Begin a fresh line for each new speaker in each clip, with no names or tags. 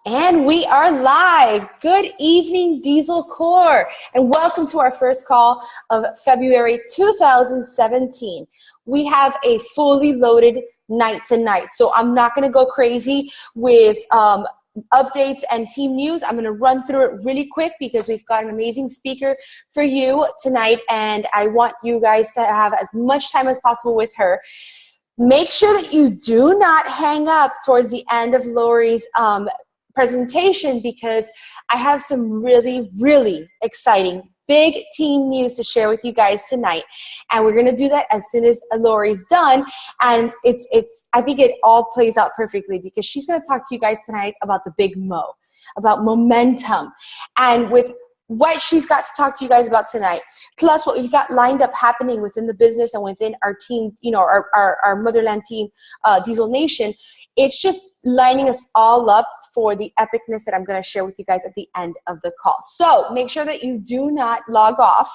And we are live. Good evening, Diesel Core, and welcome to our first call of February 2017. We have a fully loaded night tonight, so I'm not going to go crazy with updates and team news. I'm going to run through it really quick because we've got an amazing speaker for you tonight, and I want you guys to have as much time as possible with her. Make sure that you do not hang up towards the end of Laurie's presentation, because I have some really, really exciting big team news to share with you guys tonight, and we're going to do that as soon as Laurie's done. And I think it all plays out perfectly because she's going to talk to you guys tonight about the big mo, about momentum, and with what she's got to talk to you guys about tonight, plus what we've got lined up happening within the business and within our team, you know, our motherland team, Diesel Nation. It's just lining us all up for the epicness that I'm going to share with you guys at the end of the call. So make sure that you do not log off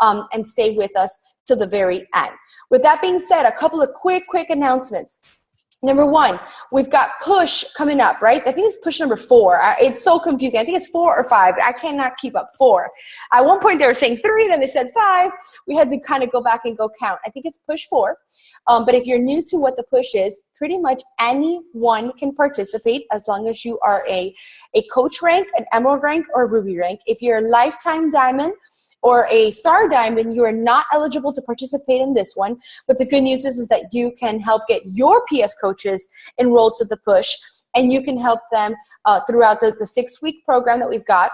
and stay with us till the very end. With that being said, a couple of quick announcements. Number one, we've got push coming up, right? I think it's push number 4. It's so confusing. I think it's 4 or 5. I cannot keep up 4. At one point they were saying 3, then they said 5. We had to kind of go back and go count. I think it's push 4. But if you're new to what the push is, pretty much anyone can participate as long as you are a coach rank, an emerald rank, or a ruby rank. If you're a lifetime diamond or a star diamond, you are not eligible to participate in this one. But the good news is that you can help get your PS coaches enrolled to the push, and you can help them throughout the 6-week program that we've got.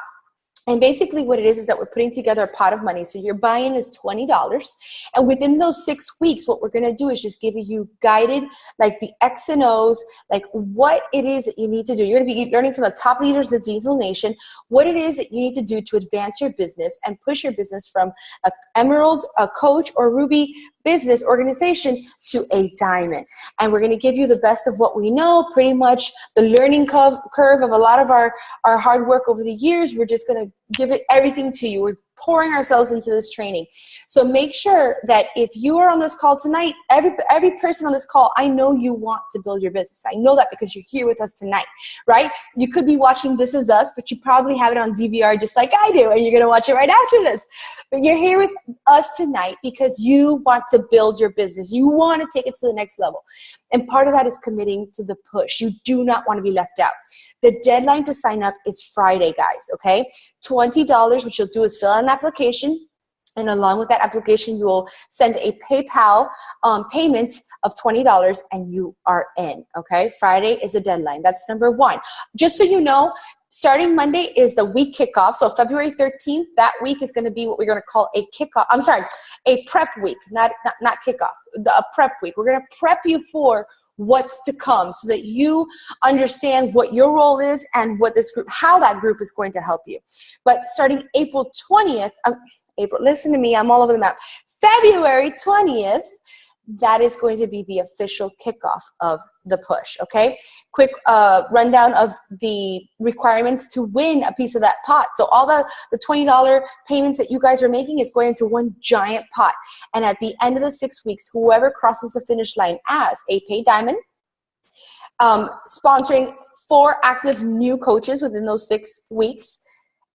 And basically what it is that we're putting together a pot of money. So your buy-in is $20. And within those 6 weeks, what we're going to do is just give you guided, like the X and O's, like what it is that you need to do. You're going to be learning from the top leaders of Diesel Nation, what it is that you need to do to advance your business and push your business from an emerald, a coach, or ruby business organization to a diamond. And we're going to give you the best of what we know, pretty much the learning curve of a lot of our hard work over the years. We're just going to give it everything to you. We're pouring ourselves into this training. So make sure that if you are on this call tonight, every person on this call, I know you want to build your business. I know that because you're here with us tonight, right? You could be watching This Is Us, but you probably have it on DVR just like I do, and you're going to watch it right after this. But you're here with us tonight because you want to build your business. You want to take it to the next level. And part of that is committing to the push. You do not want to be left out. The deadline to sign up is Friday, guys, okay? $20, what you'll do is fill out an application, and along with that application, you will send a PayPal payment of $20, and you are in, okay? Friday is the deadline. That's number one. Just so you know, starting Monday is the week kickoff. So February 13th, that week is going to be what we're going to call a kickoff. I'm sorry, a prep week, not kickoff, a prep week. We're going to prep you for what's to come so that you understand what your role is and what this group, how that group is going to help you. But starting April 20th, listen to me, I'm all over the map. February 20th, that is going to be the official kickoff of the push, okay? Quick rundown of the requirements to win a piece of that pot. So all the $20 payments that you guys are making is going into one giant pot. And at the end of the 6 weeks, whoever crosses the finish line as a paid diamond, sponsoring 4 active new coaches within those 6 weeks,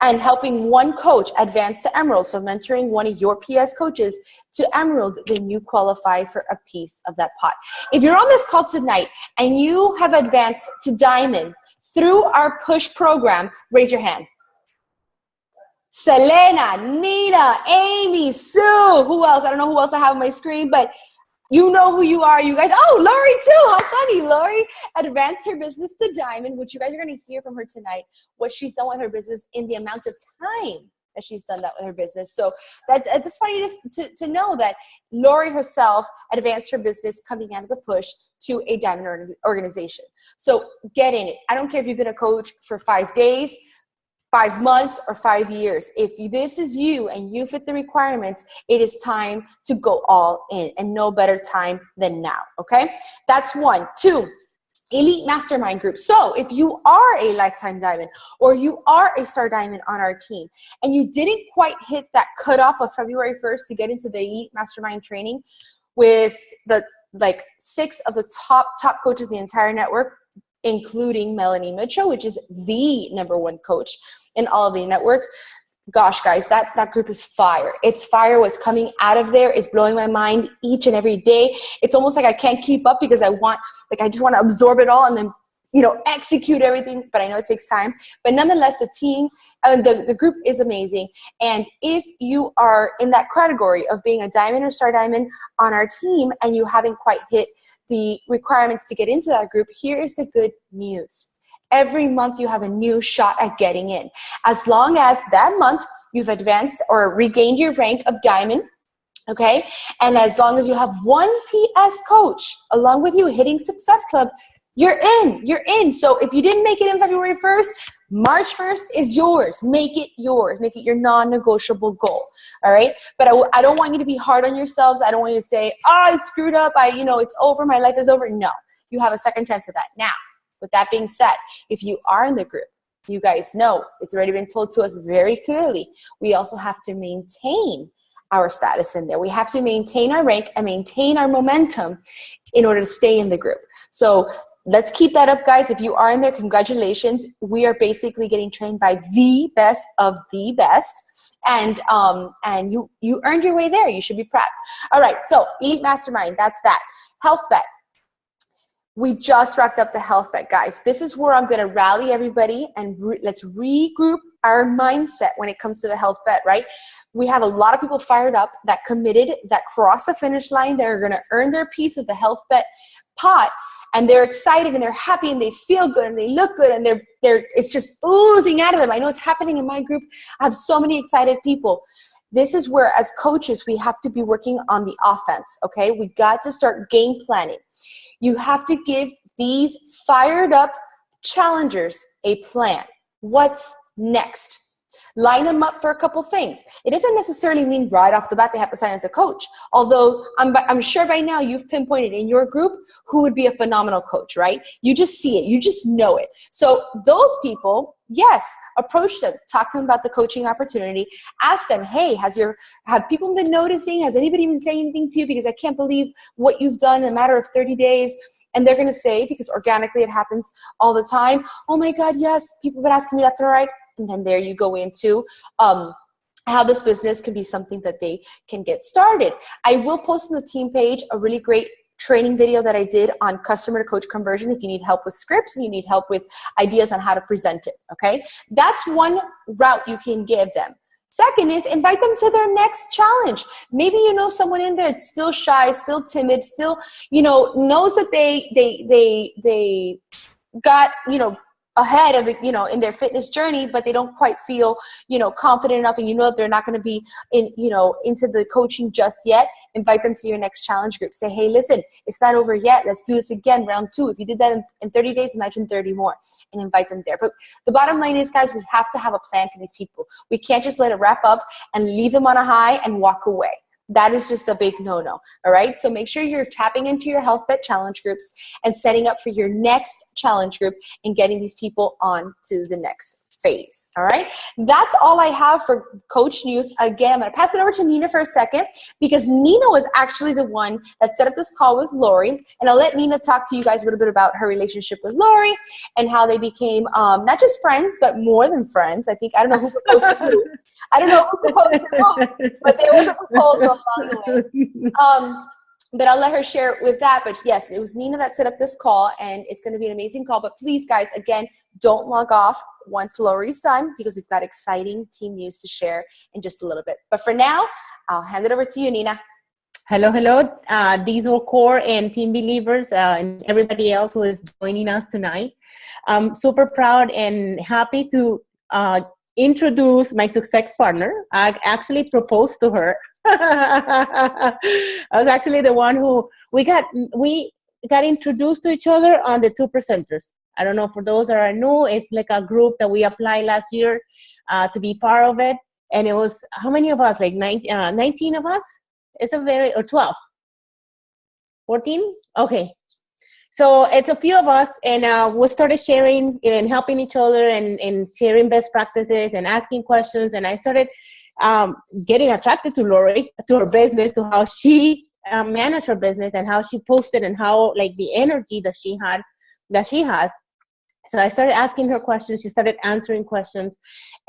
and helping one coach advance to Emerald, so mentoring one of your PS coaches to Emerald, then you qualify for a piece of that pot. If you're on this call tonight and you have advanced to Diamond through our push program, raise your hand. Selena, Nina, Amy, Sue, who else? I don't know who else I have on my screen, but you know who you are, you guys. Oh, Laurie too. How funny. Laurie advanced her business to Diamond, which you guys are going to hear from her tonight, what she's done with her business in the amount of time that she's done that with her business. So that's funny to know that Laurie herself advanced her business coming out of the push to a Diamond organization. So get in it. I don't care if you've been a coach for 5 days, 5 months, or 5 years. If this is you and you fit the requirements, it is time to go all in, and no better time than now, okay? That's 1. 2, elite mastermind group. So if you are a lifetime diamond or you are a star diamond on our team and you didn't quite hit that cutoff of February 1st to get into the elite mastermind training with the 6 of the top coaches in the entire network, including Melanie Mitchell, which is the #1 coach in all of the network. Gosh, guys, that group is fire. It's fire. What's coming out of there is blowing my mind each and every day. It's almost like I can't keep up because I just want to absorb it all and then, execute everything. But I know it takes time. But nonetheless, the team, the group is amazing. And if you are in that category of being a diamond or star diamond on our team and you haven't quite hit the requirements to get into that group, here is the good news. Every month you have a new shot at getting in. As long as that month you've advanced or regained your rank of diamond, okay? And as long as you have one PS coach along with you hitting Success Club, you're in. So if you didn't make it in February 1st, March 1st is yours. Make it yours. Make it your non-negotiable goal, all right? But I don't want you to be hard on yourselves. I don't want you to say, I screwed up. It's over. My life is over. No, you have a second chance at that. Now, with that being said, if you are in the group, you guys know it's already been told to us very clearly. We also have to maintain our status in there. We have to maintain our rank and maintain our momentum in order to stay in the group. So let's keep that up, guys. If you are in there, congratulations. We are basically getting trained by the best of the best. And you earned your way there. You should be proud. All right, so Elite Mastermind, that's that. Health Bet. We just wrapped up the health bet, guys. This is where I'm going to rally everybody and let's regroup our mindset when it comes to the health bet, right? We have a lot of people fired up that committed, that crossed the finish line. They're going to earn their piece of the health bet pot, and they're excited and they're happy and they feel good and they look good and it's just oozing out of them. I know it's happening in my group. I have so many excited people. This is where, as coaches, we have to be working on the offense, okay? We got to start game planning. You have to give these fired up challengers a plan. What's next? Line them up for a couple things. It doesn't necessarily mean right off the bat they have to sign as a coach. Although I'm sure by now you've pinpointed in your group who would be a phenomenal coach, right? You just see it. You just know it. So those people, yes, approach them. Talk to them about the coaching opportunity. Ask them, hey, have people been noticing? Has anybody been saying anything to you? Because I can't believe what you've done in a matter of 30 days. And they're going to say, because organically it happens all the time, oh my God, yes, people have been asking me left and right. And then there you go into how this business can be something that they can get started. I will post on the team page a really great training video that I did on customer to coach conversion if you need help with scripts and you need help with ideas on how to present it, okay? That's one route you can give them. Second is invite them to their next challenge. Maybe you know someone in there that's still shy, still timid, still, knows that they got, ahead of the, in their fitness journey, but they don't quite feel, confident enough, and that they're not going to be into the coaching just yet. Invite them to your next challenge group. Say, hey, listen, it's not over yet. Let's do this again, round 2. If you did that in 30 days, imagine 30 more, and invite them there. But the bottom line is, guys, we have to have a plan for these people. We can't just let it wrap up and leave them on a high and walk away. That is just a big no-no, all right? So make sure you're tapping into your health bet challenge groups and setting up for your next challenge group and getting these people on to the next phase, all right? That's all I have for coach news. Again, I'm going to pass it over to Nina for a second because Nina was actually the one that set up this call with Laurie, and I'll let Nina talk to you guys a little bit about her relationship with Laurie and how they became not just friends, but more than friends. I don't know who proposed to who. I don't know who proposed to who, but there was a proposal along the way. But I'll let her share with that. But yes, it was Nina that set up this call, and it's going to be an amazing call. But please, guys, again, don't log off once Laurie's done because we've got exciting team news to share in just a little bit. But for now, I'll hand it over to you, Nina.
Hello, Diesel Core and team believers and everybody else who is joining us tonight. I'm super proud and happy to introduce my success partner. I actually proposed to her. I was actually the one who we got introduced to each other on the 2 percenters. I don't know, for those that are new, it's like a group that we applied last year to be part of it. And it was, how many of us? Like 19 of us? Or 12? 14? Okay. So it's a few of us, and we started sharing and helping each other and sharing best practices and asking questions. And I started getting attracted to Laurie, to her business, to how she managed her business and how she posted and how, like, the energy that she has. So I started asking her questions. She started answering questions.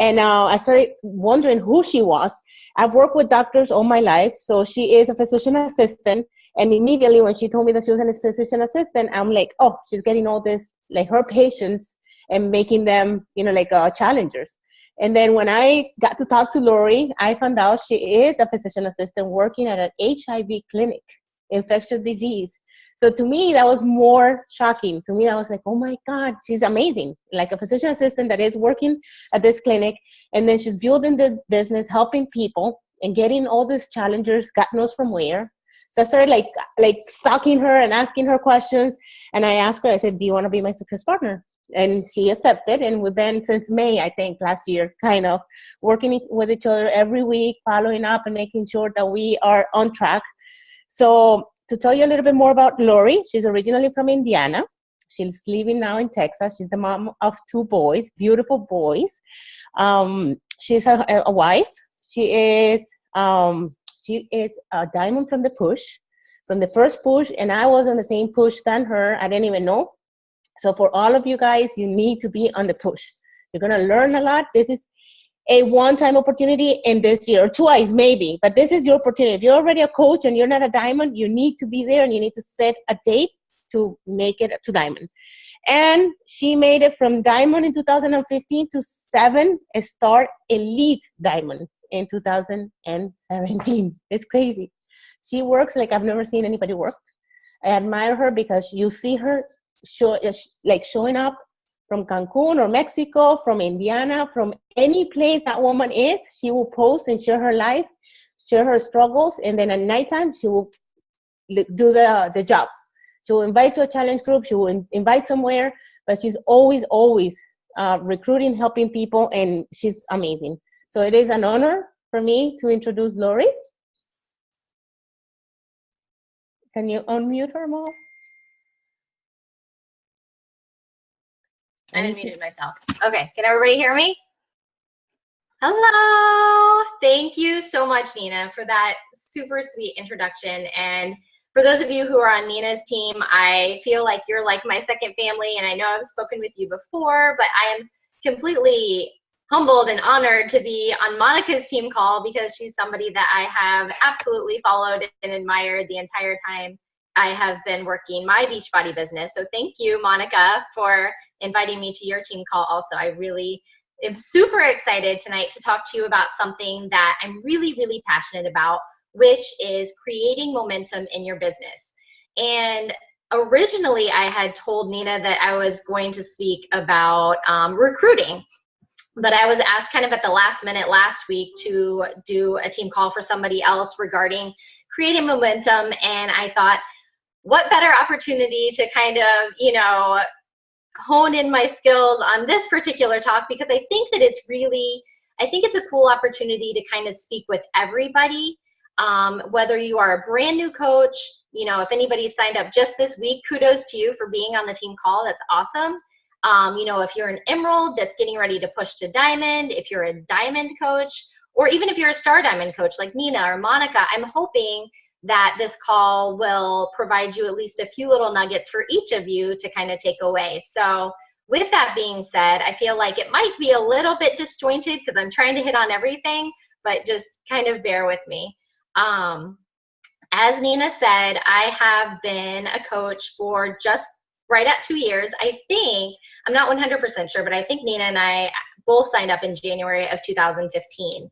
And I started wondering who she was. I've worked with doctors all my life. So she is a physician assistant. And immediately when she told me that she was a physician assistant, I'm like, oh, she's getting all this, like her patients and making them, like challengers. And then when I got to talk to Laurie, I found out she is a physician assistant working at an HIV clinic, infectious disease. So to me, that was more shocking. To me, I was like, oh my God, she's amazing. Like a physician assistant that is working at this clinic. And then she's building the business, helping people and getting all these challengers, God knows from where. So I started like stalking her and asking her questions. And I asked her, I said, do you want to be my success partner? And she accepted. And we've been since May, I think, last year, kind of working with each other every week, following up and making sure that we are on track. So to tell you a little bit more about Laurie, she's originally from Indiana. She's living now in Texas. She's the mom of 2 boys, beautiful boys. She's a wife. She is a diamond from the push, from the first push, and I was on the same push than her. I didn't even know. So for all of you guys, you need to be on the push. You're going to learn a lot. This is a one-time opportunity in this year, or twice maybe, but this is your opportunity. If you're already a coach and you're not a diamond, you need to be there and you need to set a date to make it to diamond. And she made it from diamond in 2015 to 7-star elite diamond in 2017. It's crazy. She works like I've never seen anybody work. I admire her because you see her showing up from Cancun or Mexico, from Indiana, from any place that woman is. She will post and share her life, share her struggles, and then at nighttime, she will do the job. She will invite to a challenge group, she will invite somewhere, but she's always recruiting, helping people, and she's amazing. So it is an honor for me to introduce Laurie. Can you unmute her, Mom?
I unmuted myself. Okay, can everybody hear me? Hello. Thank you so much, Nina, for that super sweet introduction. And for those of you who are on Nina's team, I feel like you're like my second family, and I know I've spoken with you before, but I am completely humbled and honored to be on Monica's team call because she's somebody that I have absolutely followed and admired the entire time I have been working my Beachbody business. So thank you, Monica, for inviting me to your team call also. I really am super excited tonight to talk to you about something that I'm really, really passionate about, which is creating momentum in your business. And originally I had told Nina that I was going to speak about recruiting, but I was asked kind of at the last minute last week to do a team call for somebody else regarding creating momentum. And I thought, what better opportunity to kind of, hone in my skills on this particular talk, because I think that it's a cool opportunity to kind of speak with everybody, whether you are a brand new coach, if anybody signed up just this week, kudos to you for being on the team call. That's awesome. If you're an emerald that's getting ready to push to diamond, if you're a diamond coach, or even if you're a star diamond coach like Nina or Monica, I'm hoping that this call will provide you at least a few little nuggets for each of you to kind of take away. So with that being said, I feel like it might be a little bit disjointed because I'm trying to hit on everything, but just kind of bear with me. As Nina said, I have been a coach for just right at 2 years. I think, I'm not 100% sure, but I think Nina and I both signed up in January of 2015.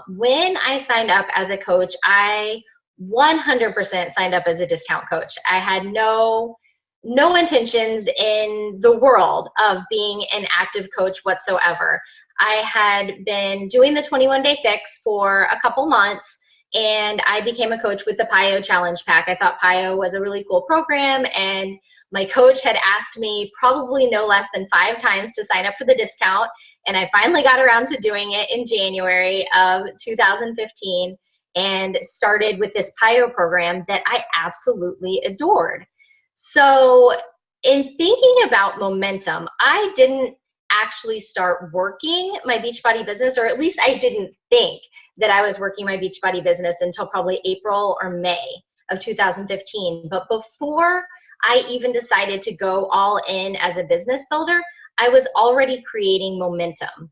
When I signed up as a coach, I 100% signed up as a discount coach. I had no intentions in the world of being an active coach whatsoever. I had been doing the 21-day fix for a couple months, and I became a coach with the PIO Challenge Pack. I thought PIO was a really cool program, and my coach had asked me probably no less than 5 times to sign up for the discount, and I finally got around to doing it in January of 2015 and started with this PIO program that I absolutely adored. So in thinking about momentum, I didn't actually start working my Beachbody business, or at least I didn't think that I was working my Beachbody business until probably April or May of 2015. But before I even decided to go all in as a business builder, I was already creating momentum.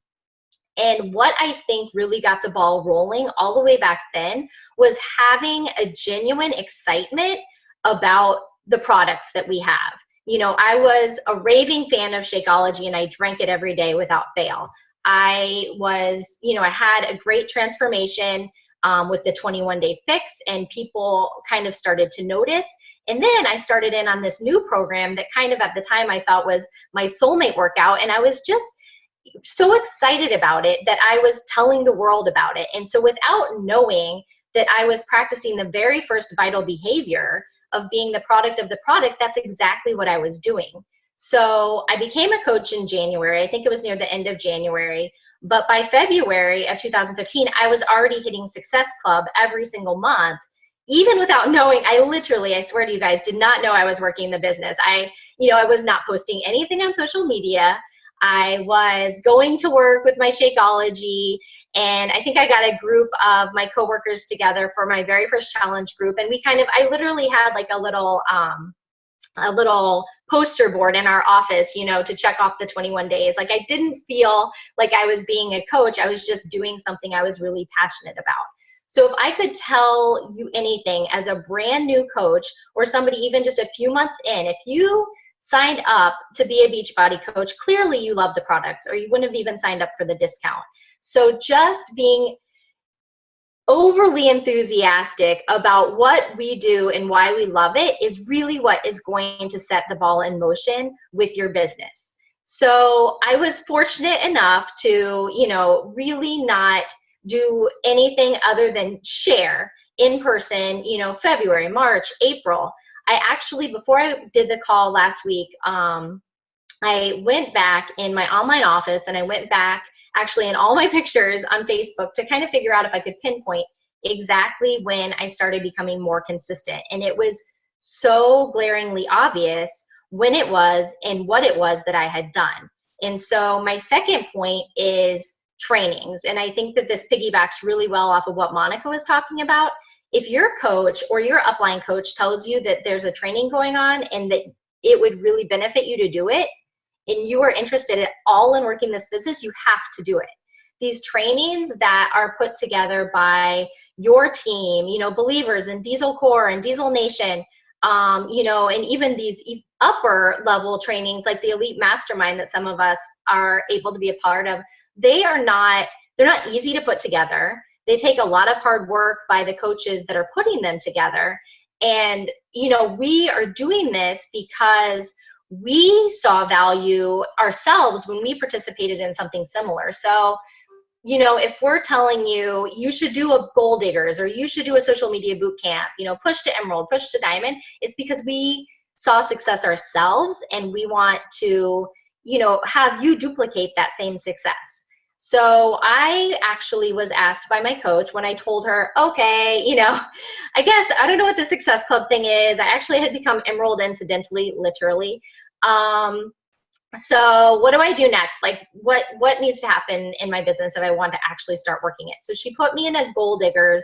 And what I think really got the ball rolling all the way back then was having a genuine excitement about the products that we have. You know, I was a raving fan of Shakeology and I drank it every day without fail. I was, you know, I had a great transformation with the 21-day fix, and people kind of started to notice. And then I started in on this new program that kind of at the time I thought was my soulmate workout. And I was just so excited about it that I was telling the world about it. And so without knowing that I was practicing the very first vital behavior of being the product of the product, that's exactly what I was doing. So I became a coach in January. I think it was near the end of January. But by February of 2015, I was already hitting Success Club every single month, even without knowing. I swear to you guys, did not know I was working the business. I was not posting anything on social media. I was going to work with my Shakeology, and I think I got a group of my coworkers together for my very first challenge group, and I literally had like a little poster board in our office, you know, to check off the 21 days. Like, I didn't feel like I was being a coach. I was just doing something I was really passionate about. So if I could tell you anything as a brand new coach, or somebody even just a few months in, if you signed up to be a Beachbody coach, clearly you love the products, or you wouldn't have even signed up for the discount. So just being overly enthusiastic about what we do and why we love it is really what is going to set the ball in motion with your business. So I was fortunate enough to, you know, really not do anything other than share in person, you know, February, March, April. I actually, before I did the call last week, I went back in my online office and I went back actually in all my pictures on Facebook to kind of figure out if I could pinpoint exactly when I started becoming more consistent. And it was so glaringly obvious when it was and what it was that I had done. And so my second point is trainings. And I think that this piggybacks really well off of what Monica was talking about. If your coach or your upline coach tells you that there's a training going on and that it would really benefit you to do it, and you are interested at all in working this business, you have to do it. These trainings that are put together by your team, you know, believers in Diesel Core and Diesel Nation, you know, and even these upper level trainings like the Elite Mastermind that some of us are able to be a part of, they're not easy to put together. They take a lot of hard work by the coaches that are putting them together. And, you know, we are doing this because we saw value ourselves when we participated in something similar. So, you know, if we're telling you, you should do a Goal Diggers or you should do a social media boot camp, you know, push to Emerald, push to Diamond, it's because we saw success ourselves and we want to, you know, have you duplicate that same success. So I actually was asked by my coach when I told her, okay, you know, I guess I don't know what the Success Club thing is. I actually had become Emerald incidentally, literally. So what do I do next? Like what needs to happen in my business if I want to actually start working it? So she put me in a Goal Diggers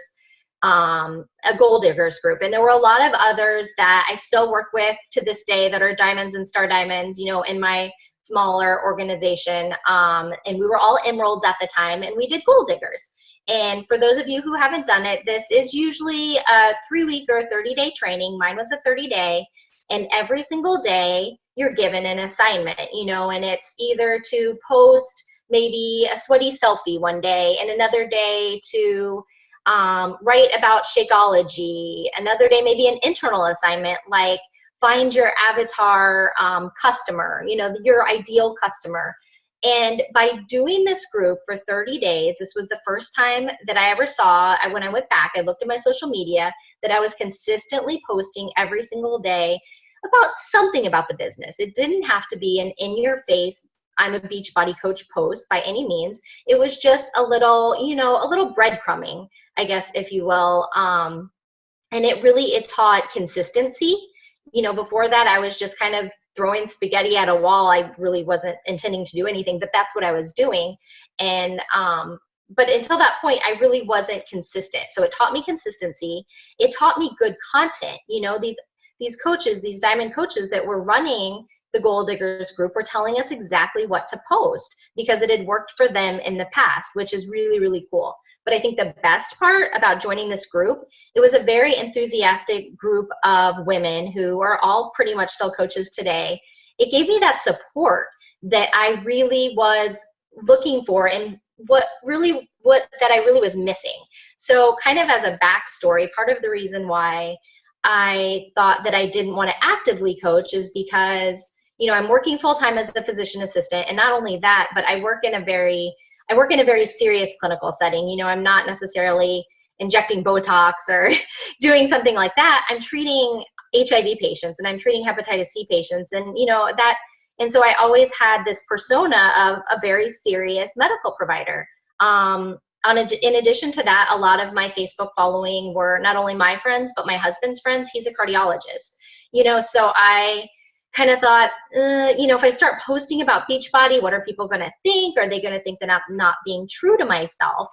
group. And there were a lot of others that I still work with to this day that are Diamonds and Star Diamonds, you know, in my smaller organization. And we were all Emeralds at the time, and we did Goal Diggers. And for those of you who haven't done it, this is usually a 3-week or 30-day training. Mine was a 30-day. And every single day you're given an assignment, you know, and it's either to post maybe a sweaty selfie one day, and another day to write about Shakeology, another day maybe an internal assignment like find your avatar customer, you know, your ideal customer. And by doing this group for 30 days, this was the first time that I ever saw, when I went back, I looked at my social media, that I was consistently posting every single day about something about the business. It didn't have to be an in-your-face, I'm a Beachbody coach post by any means. It was just a little, you know, a little breadcrumbing, I guess, if you will. And it taught consistency. You know, before that, I was just kind of throwing spaghetti at a wall. I really wasn't intending to do anything, but that's what I was doing. And, but until that point, I really wasn't consistent. So it taught me consistency. It taught me good content. You know, these coaches, these diamond coaches that were running the Goal Diggers group, were telling us exactly what to post because it had worked for them in the past, which is really, really cool. But I think the best part about joining this group, it was a very enthusiastic group of women who are all pretty much still coaches today. It gave me that support that I really was looking for, and what I really was missing. So kind of as a backstory, part of the reason why I thought that I didn't want to actively coach is because, you know, I'm working full-time as a physician assistant, and not only that, but I work in a very serious clinical setting. You know, I'm not necessarily injecting Botox or doing something like that. I'm treating HIV patients, and I'm treating hepatitis C patients, and you know that. And so I always had this persona of a very serious medical provider. In addition to that, a lot of my Facebook following were not only my friends, but my husband's friends. He's a cardiologist, you know, so I kind of thought, you know, if I start posting about Beachbody, what are people going to think? Are they going to think that I'm not being true to myself?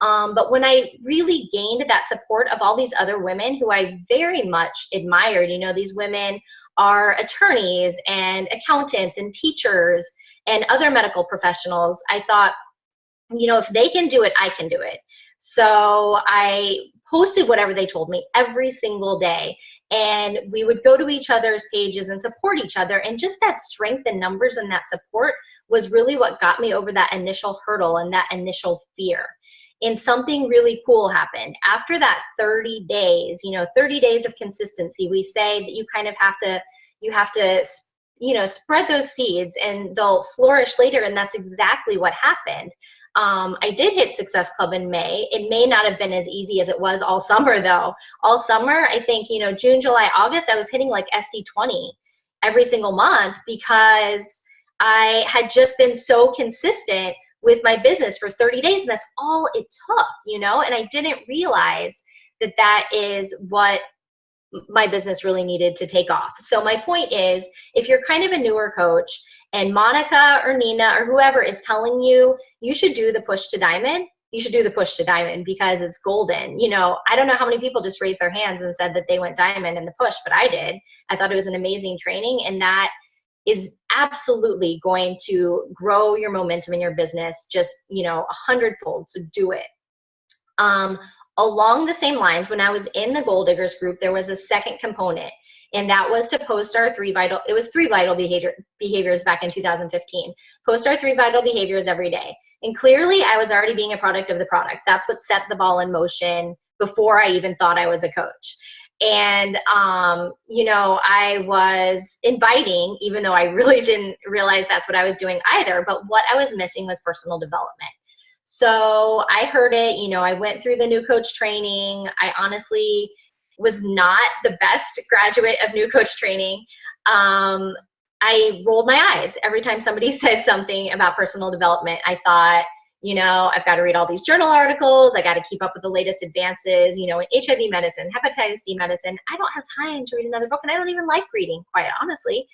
But when I really gained that support of all these other women who I very much admired, you know, these women are attorneys and accountants and teachers and other medical professionals, I thought, you know, if they can do it, I can do it. So I posted whatever they told me every single day. And we would go to each other's pages and support each other. And just that strength in numbers and that support was really what got me over that initial hurdle and that initial fear. And something really cool happened. After that 30 days, you know, 30 days of consistency, we say that you kind of have to, you know, spread those seeds and they'll flourish later. And that's exactly what happened. I did hit Success Club in May. It may not have been as easy as it was all summer though. All summer, I think, you know, June, July, August, I was hitting like SC20 every single month because I had just been so consistent with my business for 30 days, and that's all it took, you know, and I didn't realize that that is what my business really needed to take off. So my point is, if you're kind of a newer coach and Monica or Nina or whoever is telling you, you should do the push to diamond, you should do the push to diamond because it's golden. You know, I don't know how many people just raised their hands and said that they went diamond in the push, but I did. I thought it was an amazing training, and that is absolutely going to grow your momentum in your business just, you know, 100-fold. So do it. Along the same lines, when I was in the Goal Diggers group, there was a second component, and that was to post our three vital behaviors back in 2015. Post our 3 vital behaviors every day. And clearly I was already being a product of the product. That's what set the ball in motion before I even thought I was a coach. And, you know, I was inviting, even though I really didn't realize that's what I was doing either, but what I was missing was personal development. So I heard it, you know, I went through the new coach training. I honestly was not the best graduate of new coach training. I rolled my eyes every time somebody said something about personal development. I thought, you know, I've got to read all these journal articles. I got to keep up with the latest advances, you know, in HIV medicine, hepatitis C medicine. I don't have time to read another book, and I don't even like reading, quite honestly.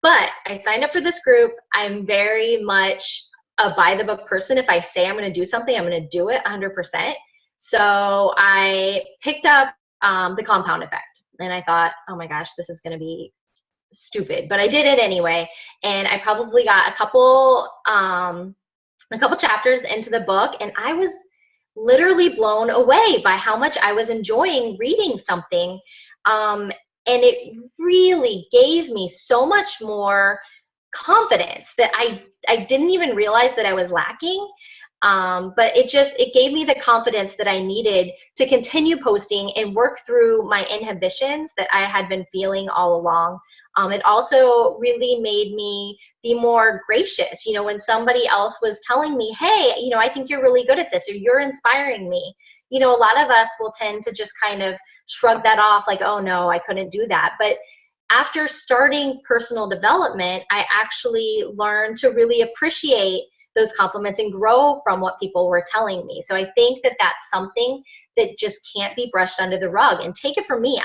But I signed up for this group. I'm very much a by the book person. If I say I'm going to do something, I'm going to do it 100%. So I picked up the compound effect, and I thought, oh my gosh, this is going to be stupid, but I did it anyway. And I probably got a couple chapters into the book, and I was literally blown away by how much I was enjoying reading something. And it really gave me so much more confidence that I didn't even realize that I was lacking. But it gave me the confidence that I needed to continue posting and work through my inhibitions that I had been feeling all along. It also really made me be more gracious. You know, when somebody else was telling me, hey, you know, I think you're really good at this, or you're inspiring me. You know, a lot of us will tend to just kind of shrug that off like, oh no, I couldn't do that. But after starting personal development, I actually learned to really appreciate those compliments and grow from what people were telling me. So I think that that's something that just can't be brushed under the rug. And take it from me,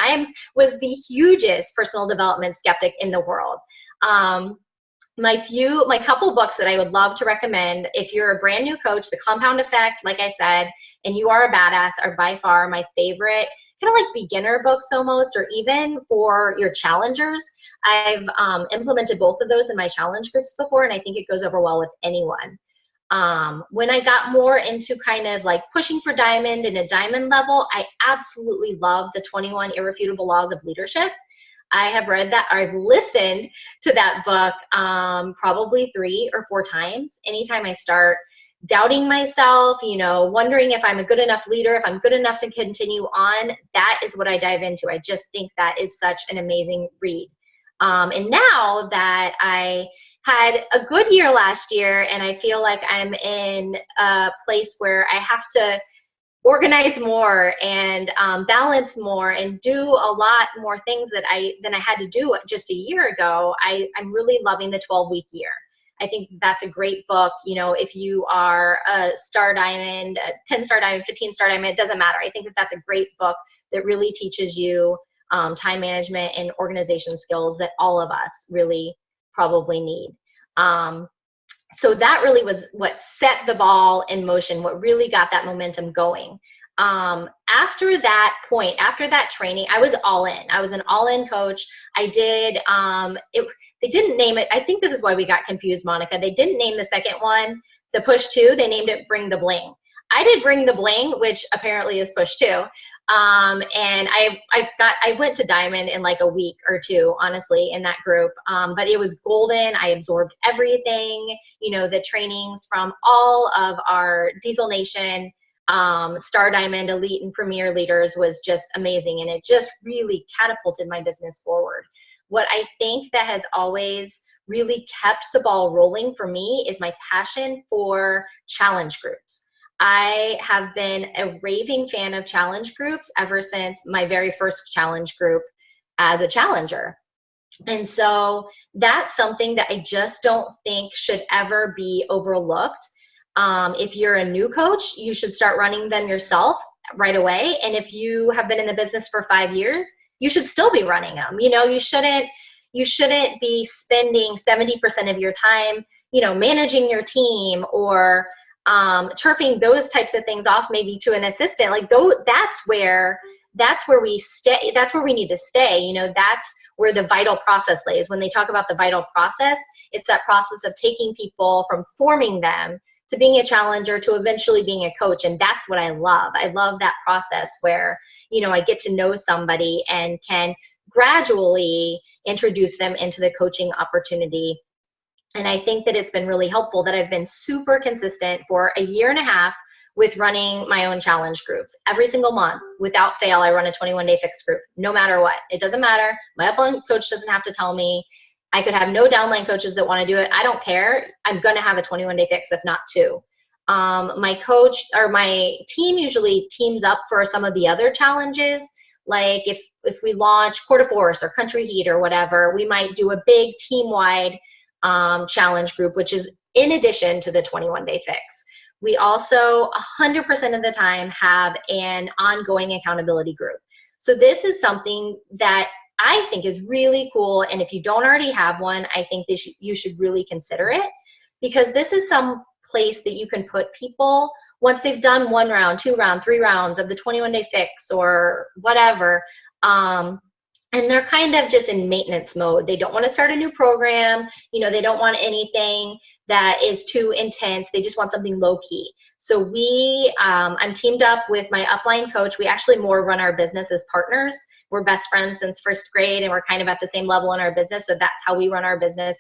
was the hugest personal development skeptic in the world. My couple books that I would love to recommend, if you're a brand new coach, The Compound Effect, like I said, and You Are a Badass, are by far my favorite kind of like beginner books almost, or even for your challengers. I've implemented both of those in my challenge groups before, and I think it goes over well with anyone. When I got more into kind of like pushing for diamond and a diamond level, I absolutely love the 21 Irrefutable Laws of Leadership. I have read that, I've listened to that book probably 3 or 4 times. Anytime I start doubting myself, you know, wondering if I'm a good enough leader, if I'm good enough to continue on, that is what I dive into. I just think that is such an amazing read. And now that I had a good year last year, and I feel like I'm in a place where I have to organize more and balance more and do a lot more things than I had to do just a year ago, I'm really loving the 12-week year. I think that's a great book. You know, if you are a star diamond, a 10-star diamond, 15-star diamond, it doesn't matter. I think that that's a great book that really teaches you time management and organization skills that all of us really probably need. So that really was what set the ball in motion, what really got that momentum going. After that point, after that training, I was all in. I was an all-in coach. I did, they didn't name it. I think this is why we got confused, Monica. They didn't name the second one, the push 2. They named it Bring the Bling. I did Bring the Bling, which apparently is push 2. And I went to diamond in like a week or 2, honestly, in that group. But it was golden. I absorbed everything, you know, the trainings from all of our Diesel Nation, Star Diamond, Elite, and Premier leaders was just amazing. And it just really catapulted my business forward. What I think that has always really kept the ball rolling for me is my passion for challenge groups. I have been a raving fan of challenge groups ever since my very first challenge group as a challenger. And so that's something that I just don't think should ever be overlooked. If you're a new coach, you should start running them yourself right away. And if you have been in the business for 5 years, you should still be running them. You know, you shouldn't be spending 70% of your time, you know, managing your team or turfing those types of things off maybe to an assistant. Like that's where we stay. That's where we need to stay. You know, that's where the vital process lays. When they talk about the vital process, it's that process of taking people from forming them to being a challenger to eventually being a coach. And that's what I love. I love that process where, you know, I get to know somebody and can gradually introduce them into the coaching opportunity. And I think that it's been really helpful that I've been super consistent for a year and a half with running my own challenge groups. Every single month, without fail, I run a 21-day fix group, no matter what. It doesn't matter. My upline coach doesn't have to tell me. I could have no downline coaches that want to do it. I don't care. I'm going to have a 21-day fix, if not 2. My coach or my team usually teams up for some of the other challenges. Like if we launch Quarter Force or Country Heat or whatever, we might do a big team-wide challenge group, which is in addition to the 21-day fix. We also 100% of the time have an ongoing accountability group. So this is something that I think is really cool. And if you don't already have one, I think you should really consider it, because this is some place that you can put people once they've done 1 round, 2 rounds, 3 rounds of the 21-day fix or whatever. And they're kind of just in maintenance mode. They don't want to start a new program. You know, they don't want anything that is too intense. They just want something low key. So I'm teamed up with my upline coach. We actually more run our business as partners. We're best friends since 1st grade, and we're kind of at the same level in our business. So that's how we run our business.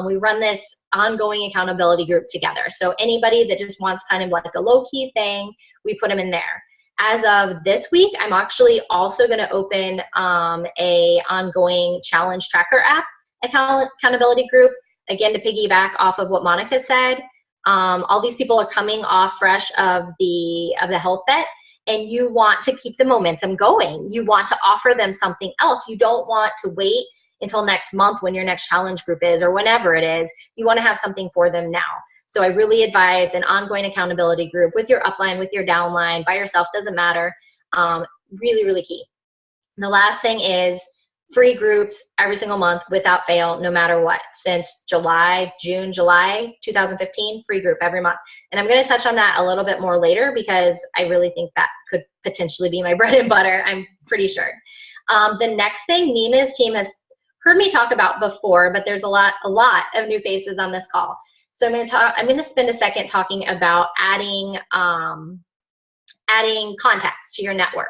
We run this ongoing accountability group together. So anybody that just wants kind of like a low key thing, we put them in there. As of this week, I'm actually also going to open a ongoing challenge tracker app accountability group. Again, to piggyback off of what Monica said, all these people are coming off fresh of the health vet, and you want to keep the momentum going. You want to offer them something else. You don't want to wait until next month when your next challenge group is or whenever it is. You want to have something for them now. So I really advise an ongoing accountability group with your upline, with your downline, by yourself, doesn't matter. Really, really key. And the last thing is free groups every single month without fail, no matter what, since July 2015, free group every month. And I'm going to touch on that a little bit more later because I really think that could potentially be my bread and butter. I'm pretty sure. The next thing Nina's team has heard me talk about before, but there's a lot of new faces on this call. So I'm going to spend a second talking about adding contacts to your network.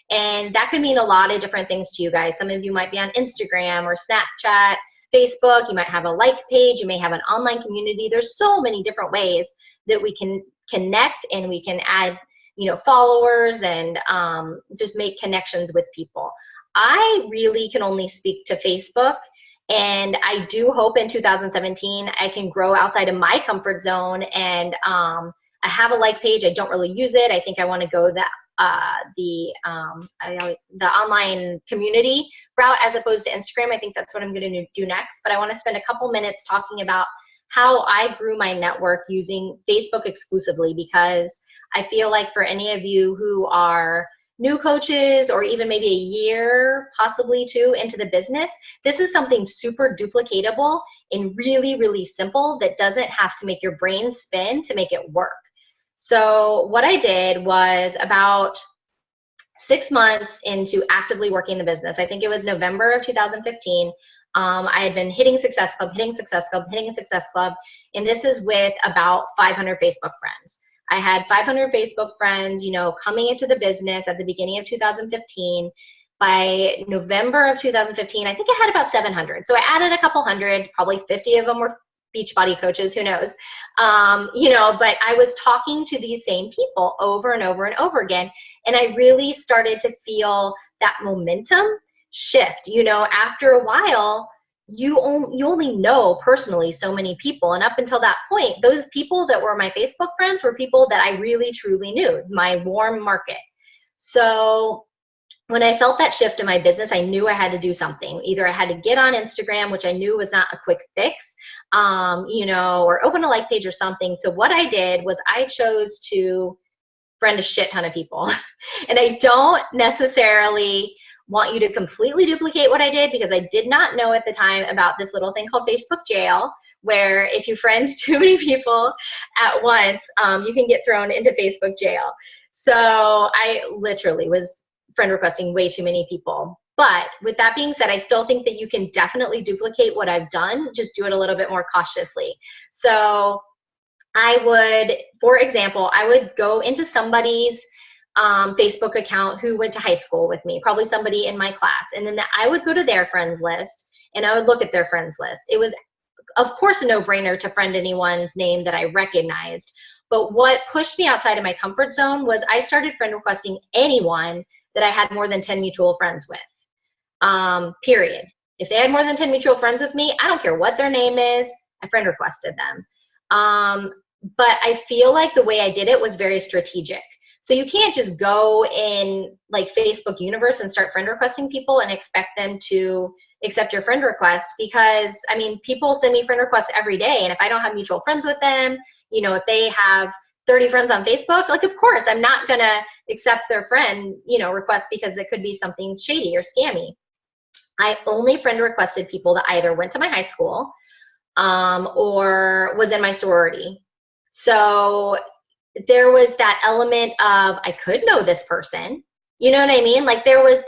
And that could mean a lot of different things to you guys. Some of you might be on Instagram or Snapchat, Facebook. You might have a like page. You may have an online community. There's so many different ways that we can connect, and we can add, followers and just make connections with people. I really can only speak to Facebook, and I do hope in 2017 I can grow outside of my comfort zone. And I have a like page. I don't really use it. I think I want to go the online community route as opposed to Instagram. I think that's what I'm going to do next. But I want to spend a couple minutes talking about how I grew my network using Facebook exclusively, because I feel like for any of you who are new coaches or even maybe a year, possibly two, into the business, this is something super duplicatable and really, really simple that doesn't have to make your brain spin to make it work. So what I did was, about 6 months into actively working the business, I think it was November of 2015, I had been hitting Success Club, hitting Success Club, and this is with about 500 Facebook friends. I had 500 Facebook friends, coming into the business at the beginning of 2015. By November of 2015, I think I had about 700. So I added a couple hundred, probably 50 of them were Beachbody coaches, who knows, but I was talking to these same people over and over and over again. And I really started to feel that momentum shift. After a while, you only know personally so many people. And up until that point, those people that were my Facebook friends were people that I really, truly knew, my warm market. So when I felt that shift in my business, I knew I had to do something. Either I had to get on Instagram, which I knew was not a quick fix, or open a like page or something. So what I did was I chose to friend a shit ton of people. And I don't necessarily want you to completely duplicate what I did, because I did not know at the time about this little thing called Facebook jail, where if you friend too many people at once, you can get thrown into Facebook jail. So I literally was friend requesting way too many people. But with that being said, I still think that you can definitely duplicate what I've done, just do it a little bit more cautiously. So I would, for example, I would go into somebody's Facebook account who went to high school with me, probably somebody in my class, and then I would go to their friends list and I would look at their friends list. It was, of course, a no-brainer to friend anyone's name that I recognized. But what pushed me outside of my comfort zone was I started friend requesting anyone that I had more than 10 mutual friends with. Period. If they had more than 10 mutual friends with me, I don't care what their name is, I friend requested them. But I feel like the way I did it was very strategic. So you can't just go in like Facebook universe and start friend requesting people and expect them to accept your friend request, because people send me friend requests every day, and if I don't have mutual friends with them, if they have 30 friends on Facebook, like, of course I'm not gonna accept their friend request, because it could be something shady or scammy. I only friend requested people that either went to my high school or was in my sorority. So there was that element of, I could know this person, you know what I mean? Like there was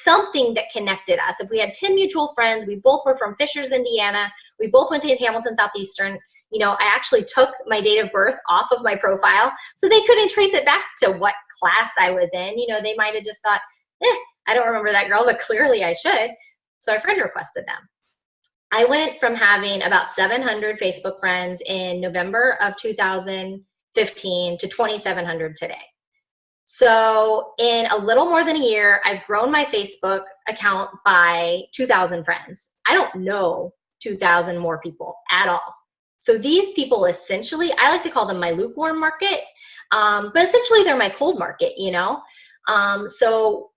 something that connected us. If we had 10 mutual friends, we both were from Fishers, Indiana, we both went to Hamilton Southeastern, I actually took my date of birth off of my profile, so they couldn't trace it back to what class I was in. They might have just thought, I don't remember that girl, but clearly I should. So I friend requested them. I went from having about 700 Facebook friends in November of 2015 to 2,700 today. So in a little more than a year, I've grown my Facebook account by 2,000 friends. I don't know 2,000 more people at all. So these people essentially, I like to call them my lukewarm market, but essentially they're my cold market, So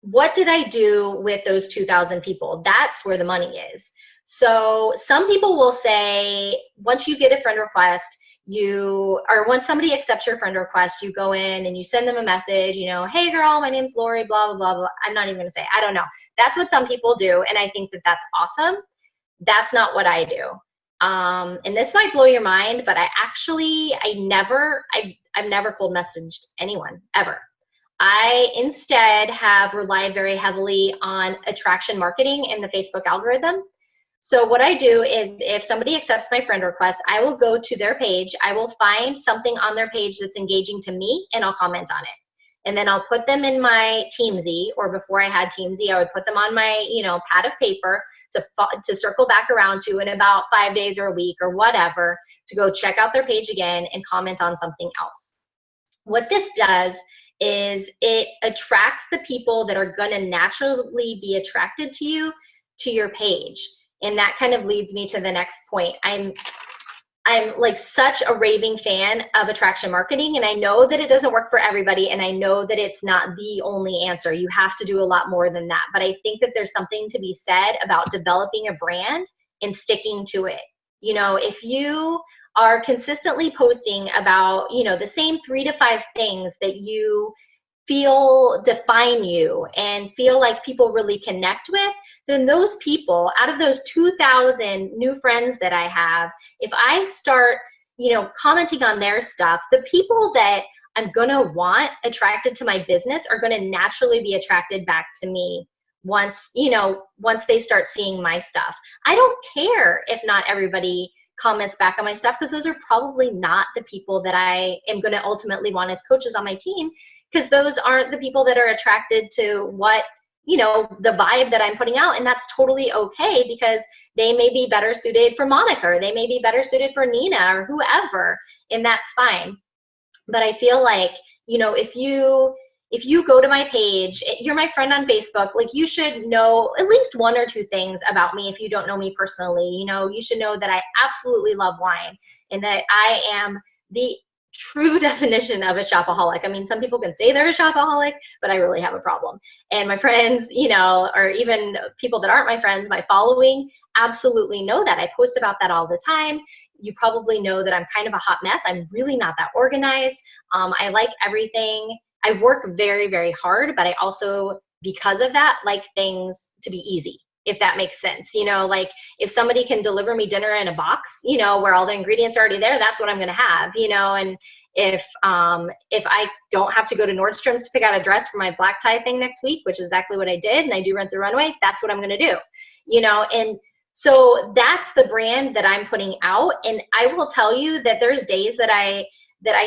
what did I do with those 2,000 people? That's where the money is. So some people will say, once you get a friend request, once somebody accepts your friend request, you go in and you send them a message, hey girl, my name's Laurie, blah, blah, blah, blah. I'm not even gonna say, I don't know. That's what some people do, and I think that that's awesome. That's not what I do. And this might blow your mind, but I've never cold messaged anyone, ever. I instead have relied very heavily on attraction marketing in the Facebook algorithm. So what I do is if somebody accepts my friend request, I will go to their page. I will find something on their page that's engaging to me, and I'll comment on it. And then I'll put them in my Teamsy, or before I had Teamsy, I would put them on my, pad of paper to circle back around to in about 5 days or a week or whatever, to go check out their page again and comment on something else. What this does is it attracts the people that are going to naturally be attracted to you, to your page. And that kind of leads me to the next point. I'm like such a raving fan of attraction marketing, and I know that it doesn't work for everybody, and I know that it's not the only answer. You have to do a lot more than that. But I think that there's something to be said about developing a brand and sticking to it. If you are consistently posting about, the same 3 to 5 things that you feel define you and feel like people really connect with, then those people, out of those 2,000 new friends that I have, if I start, commenting on their stuff, the people that I'm going to want attracted to my business are going to naturally be attracted back to me once they start seeing my stuff. I don't care if not everybody comments back on my stuff, because those are probably not the people that I am going to ultimately want as coaches on my team, because those aren't the people that are attracted to what, the vibe that I'm putting out. And that's totally okay, because they may be better suited for Monica, or they may be better suited for Nina, or whoever, and that's fine. But I feel like, if you go to my page, you're my friend on Facebook, like, you should know at least 1 or 2 things about me if you don't know me personally. You should know that I absolutely love wine, and that I am the true definition of a shopaholic. I mean, some people can say they're a shopaholic, but I really have a problem. And my friends, or even people that aren't my friends, my following, absolutely know that. I post about that all the time. You probably know that I'm kind of a hot mess. I'm really not that organized. I like everything. I work very, very hard, but I also, because of that, like things to be easy, if that makes sense. Like if somebody can deliver me dinner in a box, where all the ingredients are already there, that's what I'm going to have, and if I don't have to go to Nordstrom's to pick out a dress for my black tie thing next week, which is exactly what I did, and I do Rent the Runway, that's what I'm going to do, and so that's the brand that I'm putting out. And I will tell you that there's days that I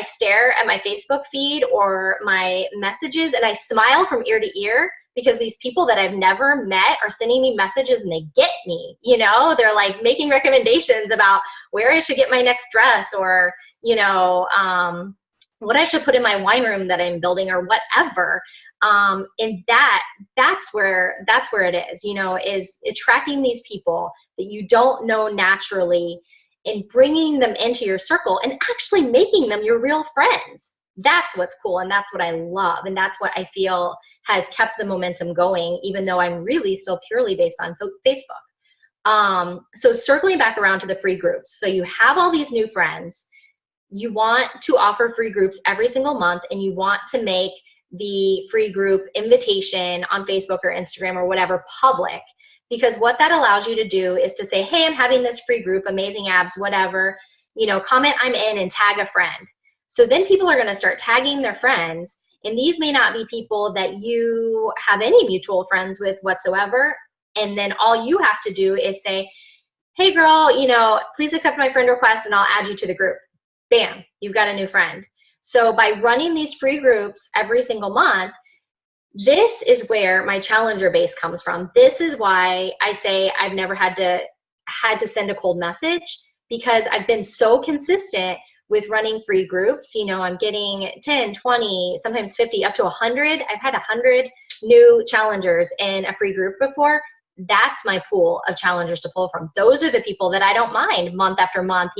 stare at my Facebook feed or my messages and I smile from ear to ear, because these people that I've never met are sending me messages and they get me, they're like making recommendations about where I should get my next dress, or, what I should put in my wine room that I'm building, or whatever. And that's where it is, is attracting these people that you don't know naturally and bringing them into your circle and actually making them your real friends. That's what's cool. And that's what I love. And that's what I feel has kept the momentum going, even though I'm really still purely based on Facebook. So circling back around to the free groups. So you have all these new friends. You want to offer free groups every single month, and you want to make the free group invitation on Facebook or Instagram or whatever public, because what that allows you to do is to say, hey, I'm having this free group, amazing abs, whatever, comment I'm in and tag a friend. So then people are going to start tagging their friends, and these may not be people that you have any mutual friends with whatsoever. And then all you have to do is say, hey girl, please accept my friend request and I'll add you to the group. Bam, you've got a new friend. So by running these free groups every single month, this is where my challenger base comes from. This is why I say I've never had to send a cold message, because I've been so consistent with running free groups. I'm getting 10, 20, sometimes 50, up to 100. I've had 100 new challengers in a free group before. That's my pool of challengers to pull from. Those are the people that I don't mind month after month,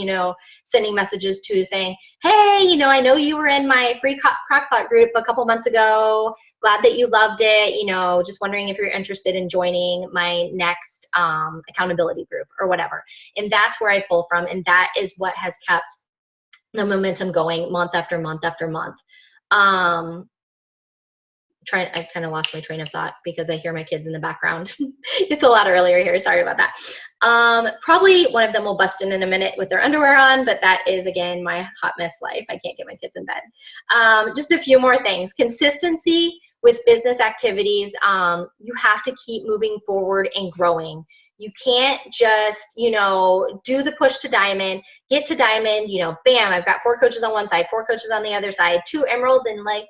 sending messages to, saying, hey, I know you were in my free crockpot group a couple months ago. Glad that you loved it. Just wondering if you're interested in joining my next accountability group or whatever. And that's where I pull from. And that is what has kept the momentum going month after month after month. I kind of lost my train of thought because I hear my kids in the background. It's a lot earlier here. Sorry about that. Probably one of them will bust in a minute with their underwear on, but that is, again, my hot mess life. I can't get my kids in bed. Just a few more things. Consistency with business activities. You have to keep moving forward and growing. You can't just, do the push to diamond, get to diamond, bam, I've got 4 coaches on one side, 4 coaches on the other side, 2 emeralds, and like,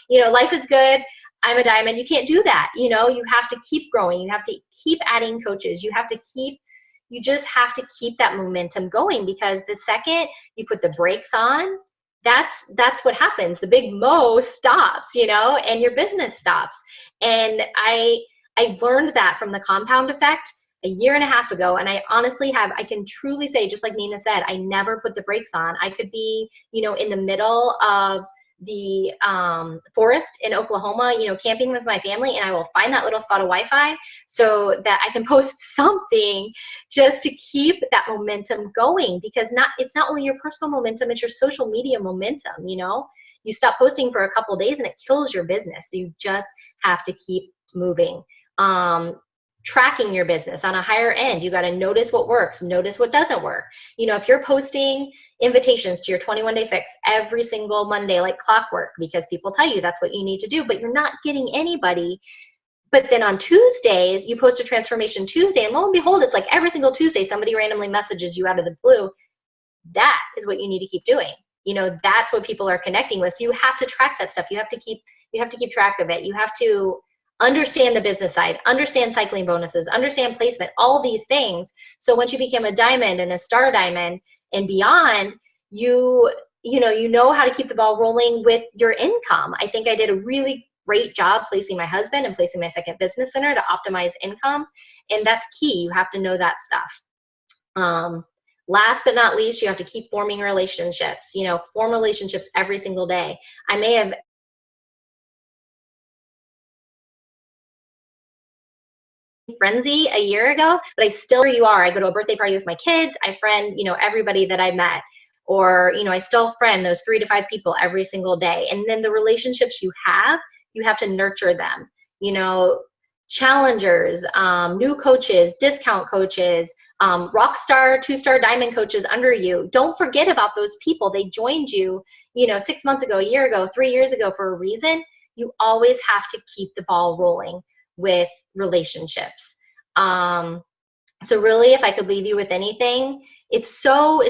life is good. I'm a diamond. You can't do that. You have to keep growing. You have to keep adding coaches. You just have to keep that momentum going, because the second you put the brakes on, that's what happens. The big mo stops, and your business stops. And I learned that from the compound effect a year and a half ago. And I honestly I can truly say, just like Nina said, I never put the brakes on. I could be, in the middle of the forest in Oklahoma, camping with my family, and I will find that little spot of Wi-Fi so that I can post something just to keep that momentum going, because it's not only your personal momentum, it's your social media momentum. You stop posting for a couple of days and it kills your business. So you just have to keep moving. Tracking your business on a higher end. You got to notice what works, notice what doesn't work. If you're posting invitations to your 21-day fix every single Monday like clockwork, because people tell you that's what you need to do, but you're not getting anybody. But then on Tuesdays, you post a transformation Tuesday, and lo and behold, it's like every single Tuesday somebody randomly messages you out of the blue. That is what you need to keep doing. That's what people are connecting with. So you have to track that stuff. You have to keep track of it. You have to understand the business side, understand cycling bonuses, understand placement, all these things. So once you become a diamond and a star diamond and beyond, you know how to keep the ball rolling with your income. I think I did a really great job placing my husband and placing my second business center to optimize income. And that's key. You have to know that stuff. Last but not least, you have to keep forming relationships. Form relationships every single day. I may have frenzy a year ago, but I go to a birthday party with my kids. I friend, everybody that I met, or, I still friend those 3 to 5 people every single day. And then the relationships you have to nurture them, challengers, new coaches, discount coaches, rock star, 2-star diamond coaches under you. Don't forget about those people. They joined you, 6 months ago, a year ago, 3 years ago for a reason. You always have to keep the ball rolling with relationships. So really, if I could leave you with anything, it's so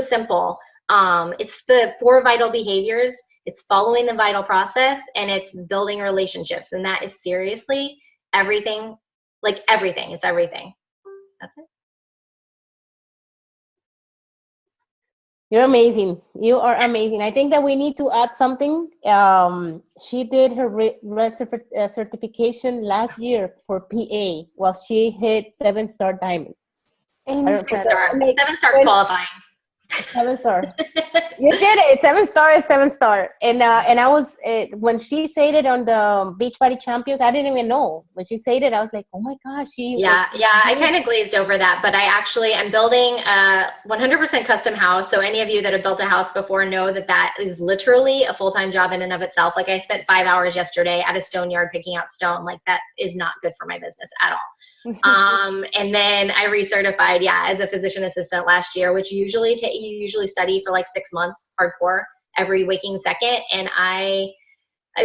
simple. It's the 4 vital behaviors. It's following the vital process, and it's building relationships. And that is seriously everything, like everything. It's everything. That's it.
You're amazing. You are amazing. I think that we need to add something. She did her certification last year for PA. Well, she hit 7-star diamond.
7-star qualifying.
7-star. You did it. 7-star is 7-star. And I was when she said it on the Beachbody Champions, I didn't even know. When she said it, I was like, oh my gosh,
I kind of glazed over that, but I'm building a 100% custom house. So any of you that have built a house before know that is literally a full-time job in and of itself. Like I spent 5 hours yesterday at a stone yard picking out stone. Like that is not good for my business at all. And then I recertified, as a physician assistant last year, which you usually study for like 6 months, hardcore, every waking second. And I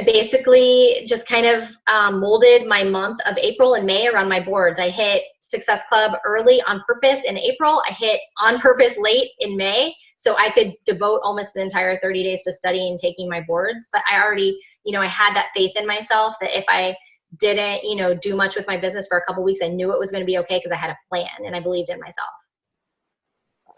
basically just kind of molded my month of April and May around my boards. I hit Success Club early on purpose in April. I hit on purpose late in May, so I could devote almost an entire 30 days to studying and taking my boards. But I already, I had that faith in myself that if I didn't, do much with my business for a couple weeks, I knew it was going to be okay because I had a plan and I believed in myself.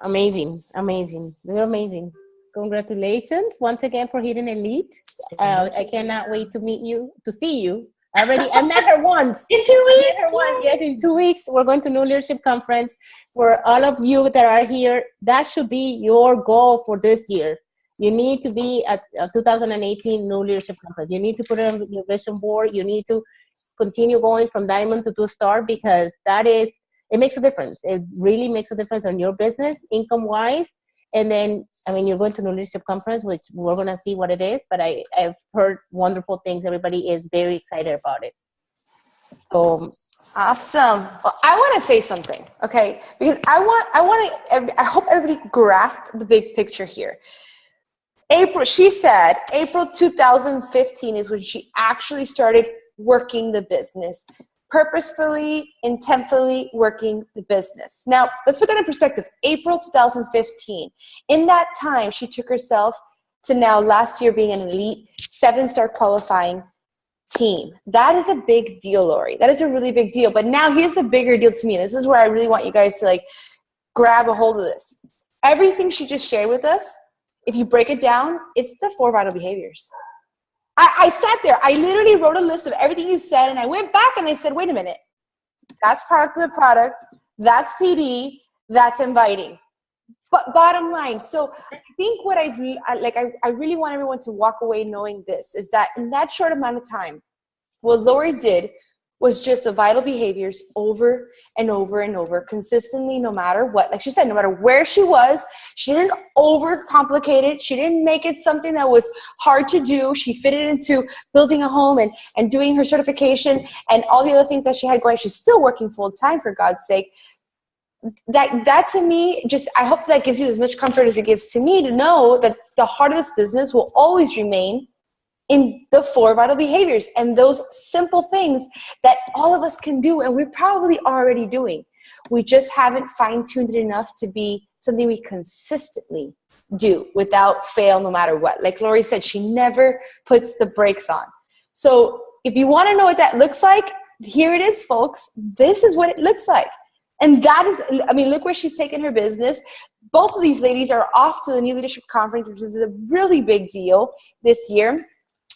Amazing. You're amazing. Congratulations once again for hitting elite. I cannot wait to see you. I met her once.
In 2 weeks?
Yes, in 2 weeks. We're going to New Leadership Conference. For all of you that are here, that should be your goal for this year. You need to be at 2018 New Leadership Conference. You need to put it on your vision board. You need to continue going from diamond to 2-star, because it makes a difference. It really makes a difference on your business, income-wise, And then, I mean, you're going to the leadership conference, which we're going to see what it is, but I've heard wonderful things. Everybody is very excited about it. So
awesome. Well, I want to say something, okay? Because I hope everybody grasped the big picture here. She said April 2015 is when she actually started working the business, purposefully, intentfully working the business. Now, let's put that in perspective. April 2015. In that time, she took herself to now last year being an elite 7-star qualifying team. That is a big deal, Laurie. That is a really big deal. But now here's the bigger deal to me. This is where I really want you guys to like grab a hold of this. Everything she just shared with us, if you break it down, it's the 4 vital behaviors. I sat there. I literally wrote a list of everything you said, and I went back and I said, wait a minute. That's product of the product. That's PD. That's inviting. But bottom line, so I think what I really want everyone to walk away knowing this is that in that short amount of time, what Laurie did was just the vital behaviors over and over and over, consistently, no matter what. Like she said, no matter where she was, she didn't overcomplicate it. She didn't make it something that was hard to do. She fit it into building a home and doing her certification and all the other things that she had going. She's still working full time, for God's sake. That to me, just I hope that gives you as much comfort as it gives to me to know that the heart of this business will always remain in the 4 vital behaviors and those simple things that all of us can do and we're probably already doing. We just haven't fine-tuned it enough to be something we consistently do without fail no matter what. Like Laurie said, she never puts the brakes on. So if you want to know what that looks like, here it is, folks. This is what it looks like. And that is, I mean, look where she's taken her business. Both of these ladies are off to the New Leadership Conference, which is a really big deal this year.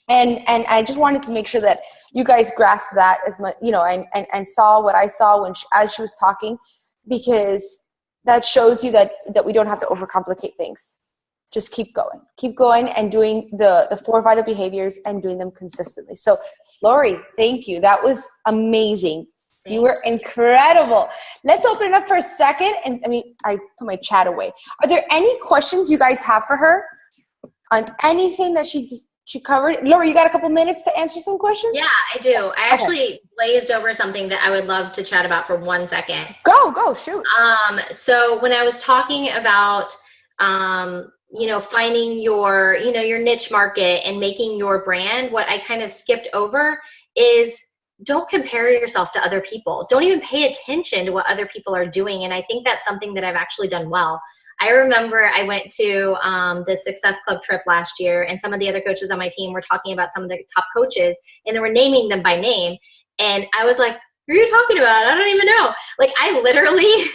And I just wanted to make sure that you guys grasp that as much, you know, and saw what I saw as she was talking, because that shows you that we don't have to overcomplicate things. Just keep going and doing the 4 vital behaviors and doing them consistently. So Laurie, thank you. That was amazing. You were incredible. Let's open it up for a second. And I put my chat away. Are there any questions you guys have for her on anything that she covered? Laurie, you got a couple minutes to answer some questions?
Yeah, I do. I actually glazed over something that I would love to chat about for 1 second.
Go, shoot.
So when I was talking about, finding your niche market and making your brand, what I kind of skipped over is don't compare yourself to other people. Don't even pay attention to what other people are doing. And I think that's something that I've actually done well. I remember I went to the Success Club trip last year, and some of the other coaches on my team were talking about some of the top coaches, and they were naming them by name. And I was like, who are you talking about? I don't even know. Like, I literally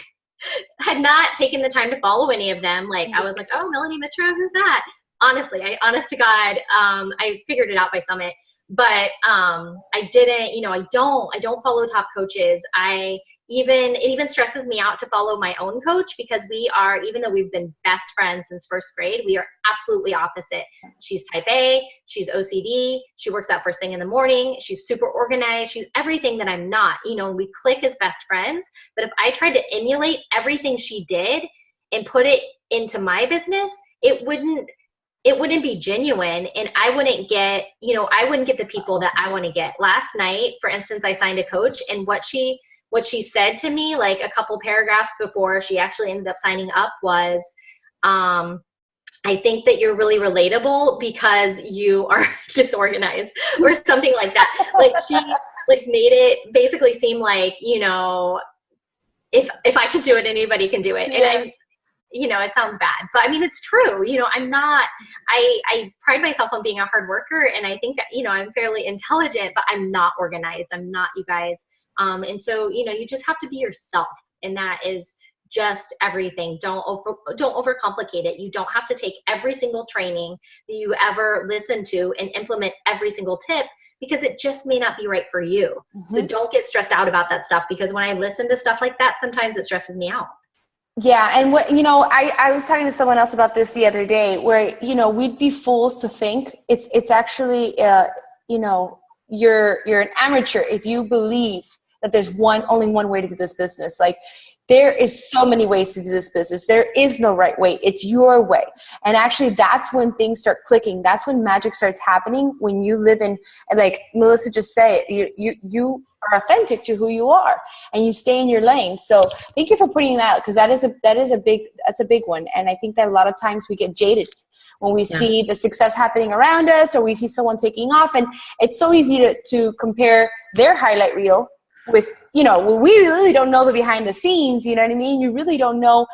had not taken the time to follow any of them. Like, I was like, oh, Melanie Mitra, who's that? Honestly, honest to God, I figured it out by Summit. But I didn't, I don't follow top coaches. It even stresses me out to follow my own coach, because we are, even though we've been best friends since 1st grade, we are absolutely opposite. She's type A, she's OCD, she works out first thing in the morning, she's super organized, she's everything that I'm not, and we click as best friends. But if I tried to emulate everything she did and put it into my business, it wouldn't be genuine, and I wouldn't get the people that I want to get. Last night, for instance, I signed a coach, and what she said to me, like a couple paragraphs before she actually ended up signing up, was, I think that you're really relatable because you are disorganized, or something like that. Like, she made it basically seem like, if I can do it, anybody can do it.
Yeah.
And it sounds bad, but it's true. I pride myself on being a hard worker, and I think that, I'm fairly intelligent, but I'm not organized. I'm not, you guys. And so, you just have to be yourself, and that is just everything. Don't overcomplicate it. You don't have to take every single training that you ever listen to and implement every single tip, because it just may not be right for you. Mm-hmm. So don't get stressed out about that stuff, because when I listen to stuff like that, sometimes it stresses me out.
Yeah. And I was talking to someone else about this the other day, where, we'd be fools to think it's actually, you're an amateur if you believe that there's only one way to do this business. Like, there is so many ways to do this business. There is no right way. It's your way. And actually that's when things start clicking. That's when magic starts happening, when you live in, like Melissa just said, you are authentic to who you are and you stay in your lane. So thank you for putting that out, because that's a big one. And I think that a lot of times we get jaded when we see the success happening around us, or we see someone taking off, and it's so easy to compare their highlight reel with, we really don't know the behind the scenes, you know what I mean? You really don't know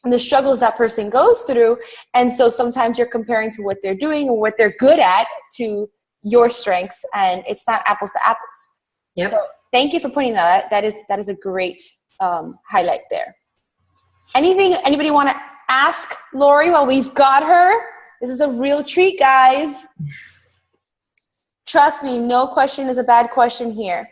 the struggles that person goes through. And so sometimes you're comparing to what they're doing or what they're good at to your strengths, and it's not apples to apples. Yep. So thank you for pointing that out. That is a great highlight there. Anybody want to ask Laurie while we've got her? This is a real treat, guys. Trust me, no question is a bad question here.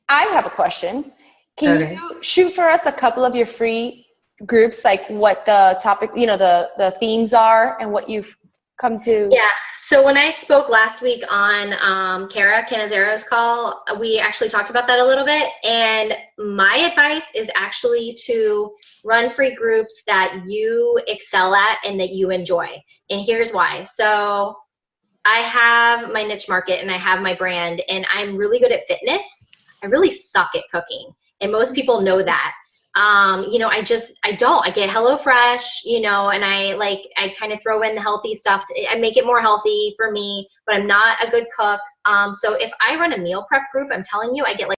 I have a question. Can you shoot for us a couple of your free groups, like what the topic, the themes are and what you've come to?
Yeah. So when I spoke last week on Kara Canizaro's call, we actually talked about that a little bit. And my advice is actually to run free groups that you excel at and that you enjoy. And here's why. So I have my niche market and I have my brand, and I'm really good at fitness. I really suck at cooking. And most people know that. I get HelloFresh, and I kind of throw in the healthy stuff. I make it more healthy for me, but I'm not a good cook. So if I run a meal prep group, I'm telling you, I get like